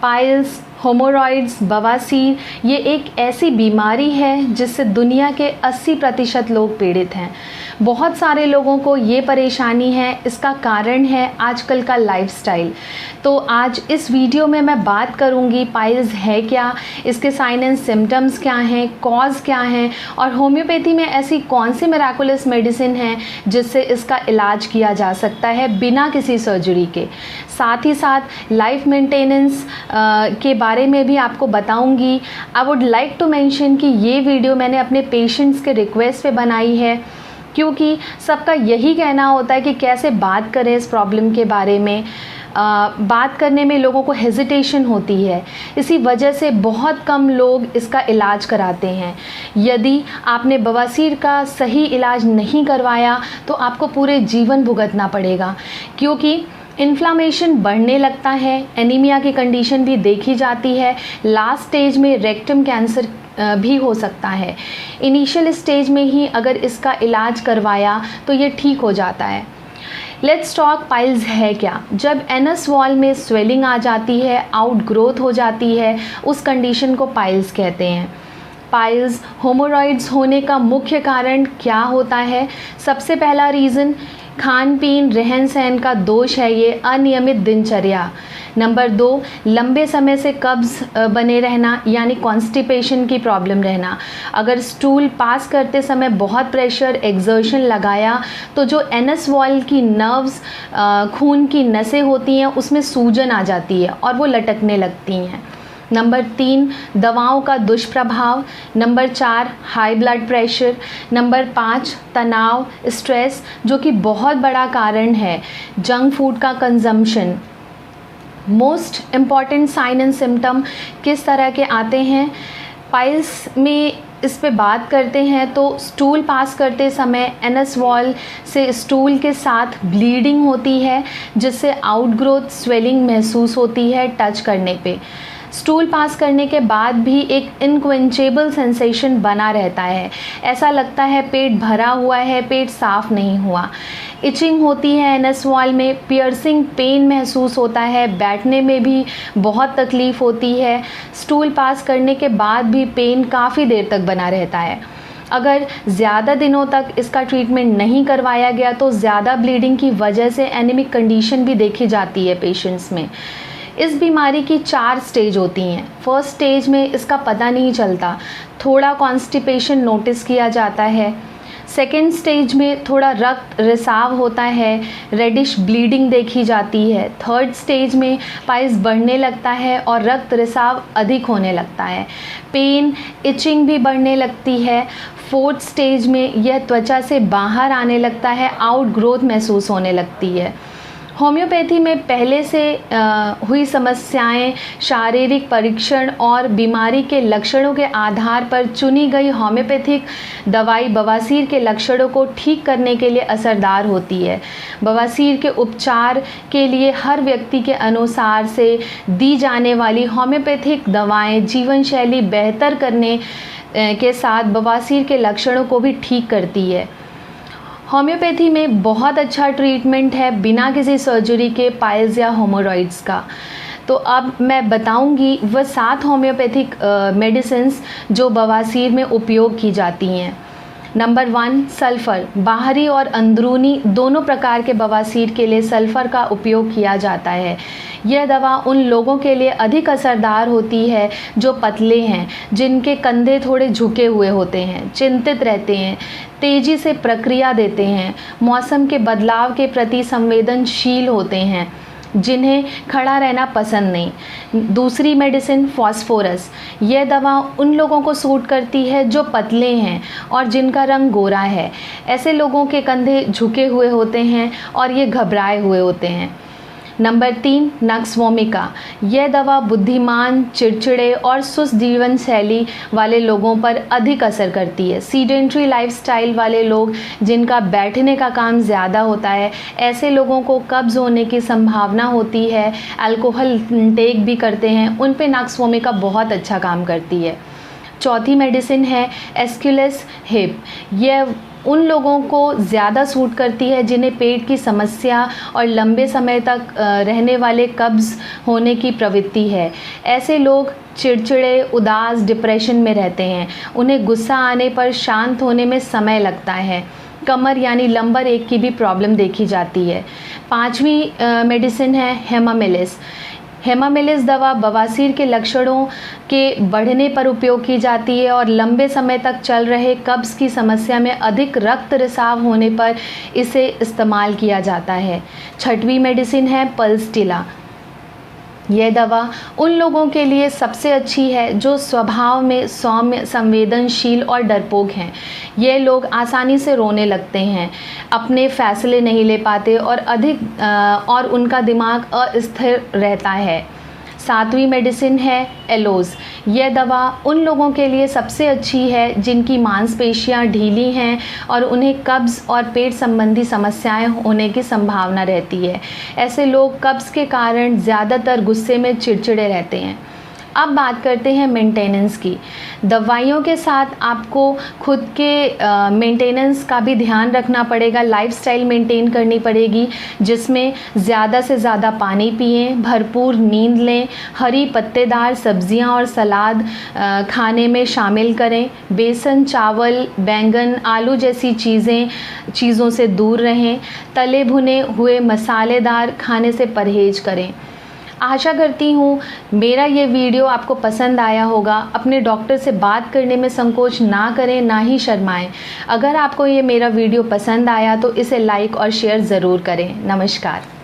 Piles, होमोरॉइड्स, बवासीर ये एक ऐसी बीमारी है जिससे दुनिया के 80% लोग पीड़ित हैं। बहुत सारे लोगों को ये परेशानी है, इसका कारण है आजकल का लाइफस्टाइल। तो आज इस वीडियो में मैं बात करूंगी पाइल्स है क्या, इसके साइन एंड सिम्टम्स क्या हैं, कॉज क्या हैं और होम्योपैथी में ऐसी कौन सी मिराकुलस मेडिसिन है जिससे इसका इलाज किया जा सकता है बिना किसी सर्जरी के। साथ ही साथ लाइफ मेंटेनेंस के बारे में भी आपको बताऊंगी। I would like to mention कि ये वीडियो मैंने अपने पेशेंट्स के रिक्वेस्ट पे बनाई है, क्योंकि सबका यही कहना होता है कि कैसे बात करें इस प्रॉब्लम के बारे में। बात करने में लोगों को हेजिटेशन होती है, इसी वजह से बहुत कम लोग इसका इलाज कराते हैं। यदि आपने बवासीर का सही इलाज नहीं करवाया तो आपको पूरे जीवन भुगतना पड़ेगा, क्योंकि इन्फ्लामेशन बढ़ने लगता है, एनीमिया की कंडीशन भी देखी जाती है, लास्ट स्टेज में रेक्टम कैंसर भी हो सकता है। इनिशियल स्टेज में ही अगर इसका इलाज करवाया तो ये ठीक हो जाता है। लेट्स टॉक पाइल्स है क्या। जब एनस वॉल में स्वेलिंग आ जाती है, आउट ग्रोथ हो जाती है, उस कंडीशन को पाइल्स कहते हैं। पाइल्स, होमोरॉइड्स होने का मुख्य कारण क्या होता है? सबसे पहला रीज़न खान पीन, रहन सहन का दोष है, ये अनियमित दिनचर्या। नंबर 2, लंबे समय से कब्ज़ बने रहना यानी कॉन्स्टिपेशन की प्रॉब्लम रहना। अगर स्टूल पास करते समय बहुत प्रेशर, एक्सर्शन लगाया तो जो एनस वॉल की नर्व्स, खून की नसें होती हैं, उसमें सूजन आ जाती है और वो लटकने लगती हैं। नंबर 3, दवाओं का दुष्प्रभाव। Number 4, high blood pressure. Number 5, तनाव, स्ट्रेस, जो कि बहुत बड़ा कारण है। जंक फूड का consumption. Most important sign and symptom किस तरह के आते हैं पाइल्स में, इस पे बात करते हैं तो स्टूल पास करते समय एनस वॉल से स्टूल के साथ ब्लीडिंग होती है, जिससे आउटग्रोथ स्वेलिंग महसूस होती है टच करने पे। स्टूल पास करने के बाद भी एक इनक्वेंचेबल सेंसेशन बना रहता है, ऐसा लगता है पेट भरा हुआ है, पेट साफ नहीं हुआ। इचिंग होती है एनस वॉल में, पियर्सिंग पेन महसूस होता है, बैठने में भी बहुत तकलीफ़ होती है। स्टूल पास करने के बाद भी पेन काफ़ी देर तक बना रहता है। अगर ज़्यादा दिनों तक इसका ट्रीटमेंट नहीं करवाया गया तो ज़्यादा ब्लीडिंग की वजह से एनीमिक कंडीशन भी देखी जाती है पेशेंट्स में। इस बीमारी की 4 स्टेज होती हैं। फर्स्ट स्टेज में इसका पता नहीं चलता, थोड़ा कॉन्स्टिपेशन नोटिस किया जाता है। सेकेंड स्टेज में थोड़ा रक्त रिसाव होता है, रेडिश ब्लीडिंग देखी जाती है। थर्ड स्टेज में पाइल्स बढ़ने लगता है और रक्त रिसाव अधिक होने लगता है, पेन, इचिंग भी बढ़ने लगती है। फोर्थ स्टेज में यह त्वचा से बाहर आने लगता है, आउट ग्रोथ महसूस होने लगती है। होम्योपैथी में पहले से हुई समस्याएं, शारीरिक परीक्षण और बीमारी के लक्षणों के आधार पर चुनी गई होम्योपैथिक दवाई बवासीर के लक्षणों को ठीक करने के लिए असरदार होती है। बवासीर के उपचार के लिए हर व्यक्ति के अनुसार से दी जाने वाली होम्योपैथिक दवाएं जीवन शैली बेहतर करने के साथ बवासीर के लक्षणों को भी ठीक करती है। होम्योपैथी में बहुत अच्छा ट्रीटमेंट है बिना किसी सर्जरी के पाइल्स या होमोरॉइड्स का। तो अब मैं बताऊंगी वह 7 होम्योपैथिक मेडिसिन्स जो बवासीर में उपयोग की जाती हैं। Number 1, sulphur. बाहरी और अंदरूनी दोनों प्रकार के बवासीर के लिए सल्फ़र का उपयोग किया जाता है। यह दवा उन लोगों के लिए अधिक असरदार होती है जो पतले हैं, जिनके कंधे थोड़े झुके हुए होते हैं, चिंतित रहते हैं, तेज़ी से प्रक्रिया देते हैं, मौसम के बदलाव के प्रति संवेदनशील होते हैं, जिन्हें खड़ा रहना पसंद नहीं। दूसरी मेडिसिन फॉस्फोरस। यह दवा उन लोगों को सूट करती है जो पतले हैं और जिनका रंग गोरा है। ऐसे लोगों के कंधे झुके हुए होते हैं और ये घबराए हुए होते हैं। Number 3, nux vomica. यह दवा बुद्धिमान, चिड़चिड़े और सुस्त जीवन शैली वाले लोगों पर अधिक असर करती है। सीडेंट्री लाइफस्टाइल वाले लोग जिनका बैठने का काम ज़्यादा होता है, ऐसे लोगों को कब्ज़ होने की संभावना होती है, अल्कोहल इंटेक भी करते हैं, उन पे नक्स वोमिका बहुत अच्छा काम करती है। चौथी मेडिसिन है एस्क्युलस हिप। यह उन लोगों को ज़्यादा सूट करती है जिन्हें पेट की समस्या और लंबे समय तक रहने वाले कब्ज़ होने की प्रवृत्ति है। ऐसे लोग चिड़चिड़े, उदास, डिप्रेशन में रहते हैं। उन्हें गुस्सा आने पर शांत होने में समय लगता है। कमर यानी लंबर एक की भी प्रॉब्लम देखी जाती है। 5वीं मेडिसिन है हेमामेलिस। हेमामेलिस दवा बवासीर के लक्षणों के बढ़ने पर उपयोग की जाती है और लंबे समय तक चल रहे कब्ज़ की समस्या में अधिक रक्त रिसाव होने पर इसे इस्तेमाल किया जाता है। 6वीं मेडिसिन है पल्सटिला। यह दवा उन लोगों के लिए सबसे अच्छी है जो स्वभाव में सौम्य, संवेदनशील और डरपोक हैं। ये लोग आसानी से रोने लगते हैं, अपने फैसले नहीं ले पाते और उनका दिमाग अस्थिर रहता है। 7वीं मेडिसिन है एलोज़। यह दवा उन लोगों के लिए सबसे अच्छी है जिनकी मांसपेशियां ढीली हैं और उन्हें कब्ज़ और पेट संबंधी समस्याएं होने की संभावना रहती है। ऐसे लोग कब्ज़ के कारण ज़्यादातर गुस्से में चिड़चिड़े रहते हैं। अब बात करते हैं मेंटेनेंस की। दवाइयों के साथ आपको खुद के मेंटेनेंस का भी ध्यान रखना पड़ेगा। लाइफस्टाइल मेंटेन करनी पड़ेगी जिसमें ज़्यादा से ज़्यादा पानी पिएं, भरपूर नींद लें, हरी पत्तेदार सब्जियां और सलाद खाने में शामिल करें। बेसन, चावल, बैंगन, आलू जैसी चीज़ों से दूर रहें। तले भुने हुए मसालेदार खाने से परहेज़ करें। आशा करती हूँ मेरा ये वीडियो आपको पसंद आया होगा। अपने डॉक्टर से बात करने में संकोच ना करें, ना ही शर्माएं। अगर आपको ये मेरा वीडियो पसंद आया तो इसे लाइक और शेयर ज़रूर करें। नमस्कार।